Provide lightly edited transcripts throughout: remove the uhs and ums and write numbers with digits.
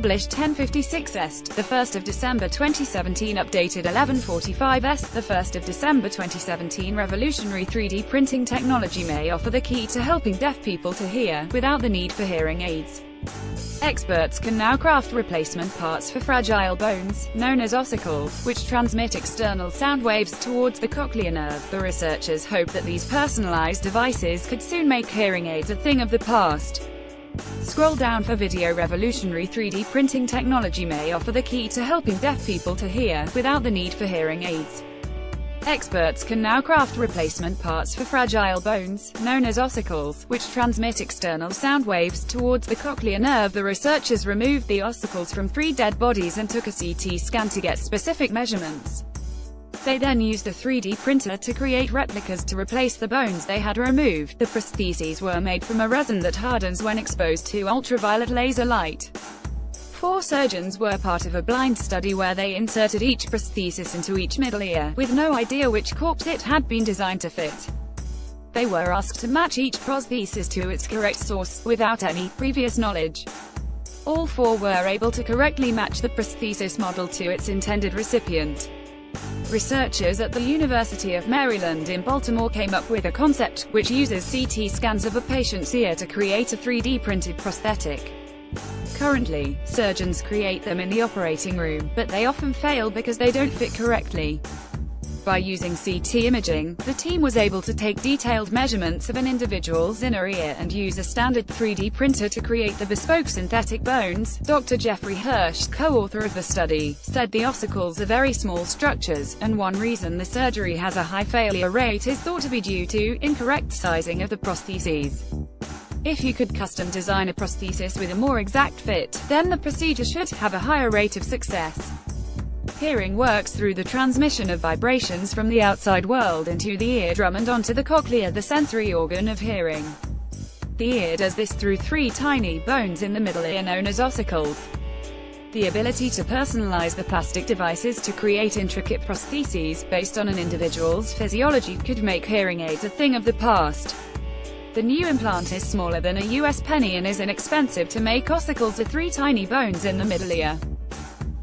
published 1056 est, the 1st of December 2017, updated 1145 est, the 1st of December 2017. Revolutionary 3D printing technology may offer the key to helping deaf people to hear, without the need for hearing aids. Experts can now craft replacement parts for fragile bones, known as ossicles, which transmit external sound waves towards the cochlear nerve. The researchers hope that these personalized devices could soon make hearing aids a thing of the past. Scroll down for video. Revolutionary 3D printing technology may offer the key to helping deaf people to hear, without the need for hearing aids. Experts can now craft replacement parts for fragile bones, known as ossicles, which transmit external sound waves towards the cochlear nerve. The researchers removed the ossicles from 3 dead bodies and took a CT scan to get specific measurements. They then used a 3D printer to create replicas to replace the bones they had removed. The prostheses were made from a resin that hardens when exposed to ultraviolet laser light. 4 surgeons were part of a blind study where they inserted each prosthesis into each middle ear, with no idea which corpse it had been designed to fit. They were asked to match each prosthesis to its correct source, without any previous knowledge. All 4 were able to correctly match the prosthesis model to its intended recipient. Researchers at the University of Maryland in Baltimore came up with a concept, which uses CT scans of a patient's ear to create a 3D printed prosthetic. Currently, surgeons create them in the operating room, but they often fail because they don't fit correctly. By using CT imaging, the team was able to take detailed measurements of an individual's inner ear and use a standard 3D printer to create the bespoke synthetic bones. Dr. Jeffrey Hirsch, co-author of the study, said the ossicles are very small structures, and one reason the surgery has a high failure rate is thought to be due to incorrect sizing of the prostheses. If you could custom design a prosthesis with a more exact fit, then the procedure should have a higher rate of success. Hearing works through the transmission of vibrations from the outside world into the eardrum and onto the cochlea, the sensory organ of hearing. The ear does this through 3 tiny bones in the middle ear known as ossicles. The ability to personalize the plastic devices to create intricate prostheses, based on an individual's physiology, could make hearing aids a thing of the past. The new implant is smaller than a US penny and is inexpensive to make. Ossicles are 3 tiny bones in the middle ear.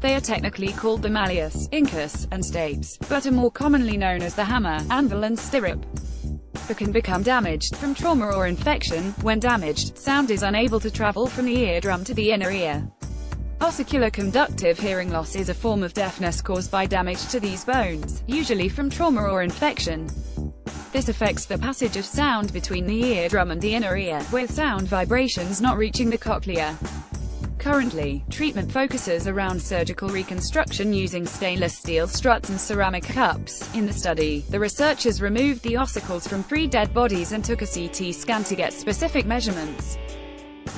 They are technically called the malleus, incus, and stapes, but are more commonly known as the hammer, anvil and stirrup. They can become damaged from trauma or infection. When damaged, sound is unable to travel from the eardrum to the inner ear. Ossicular conductive hearing loss is a form of deafness caused by damage to these bones, usually from trauma or infection. This affects the passage of sound between the eardrum and the inner ear, with sound vibrations not reaching the cochlea. Currently, treatment focuses around surgical reconstruction using stainless steel struts and ceramic cups. In the study, the researchers removed the ossicles from 3 dead bodies and took a CT scan to get specific measurements.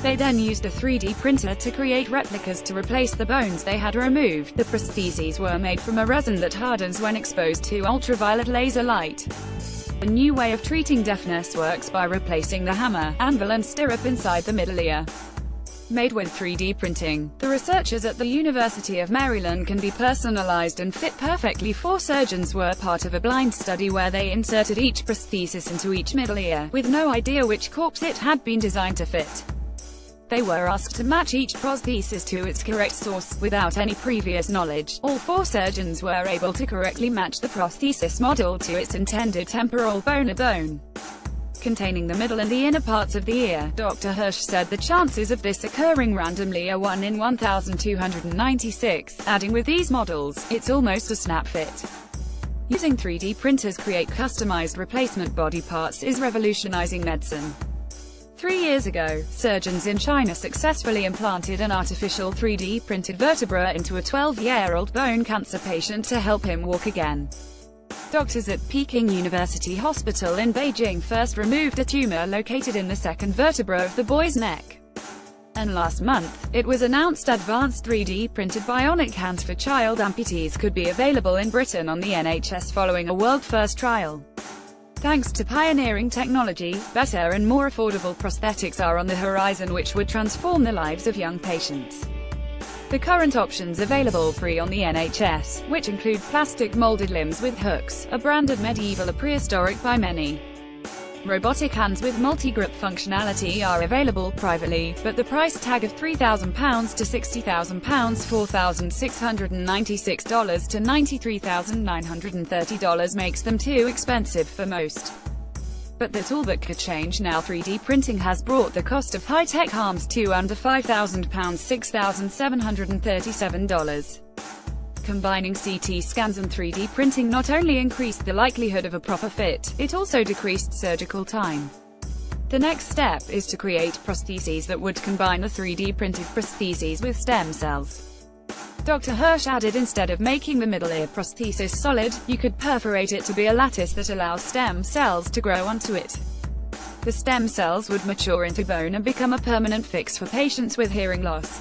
They then used a 3D printer to create replicas to replace the bones they had removed. The prostheses were made from a resin that hardens when exposed to ultraviolet laser light. A new way of treating deafness works by replacing the hammer, anvil and stirrup inside the middle ear. Made with 3D printing, the researchers at the University of Maryland can be personalized and fit perfectly. 4 surgeons were part of a blind study where they inserted each prosthesis into each middle ear, with no idea which corpse it had been designed to fit. They were asked to match each prosthesis to its correct source, without any previous knowledge. All 4 surgeons were able to correctly match the prosthesis model to its intended temporal bone containing the middle and the inner parts of the ear. Dr. Hirsch said the chances of this occurring randomly are 1 in 1,296, adding with these models, it's almost a snap fit. Using 3D printers create customized replacement body parts is revolutionizing medicine. 3 years ago, surgeons in China successfully implanted an artificial 3D printed vertebra into a 12-year-old bone cancer patient to help him walk again. Doctors at Peking University Hospital in Beijing first removed a tumor located in the 2nd vertebra of the boy's neck. And last month, it was announced advanced 3D printed bionic hands for child amputees could be available in Britain on the NHS following a world-first trial. Thanks to pioneering technology, better and more affordable prosthetics are on the horizon which would transform the lives of young patients. The current options available free on the NHS, which include plastic molded limbs with hooks, are branded medieval or prehistoric by many. Robotic hands with multi-grip functionality are available privately, but the price tag of £3,000 to £60,000, $4,696 to $93,930 makes them too expensive for most. But that's all that could change now. 3D printing has brought the cost of high-tech arms to under £5,000, $6,737. Combining CT scans and 3D printing not only increased the likelihood of a proper fit, it also decreased surgical time. The next step is to create prostheses that would combine the 3D printed prostheses with stem cells. Dr. Hirsch added, instead of making the middle ear prosthesis solid, you could perforate it to be a lattice that allows stem cells to grow onto it. The stem cells would mature into bone and become a permanent fix for patients with hearing loss.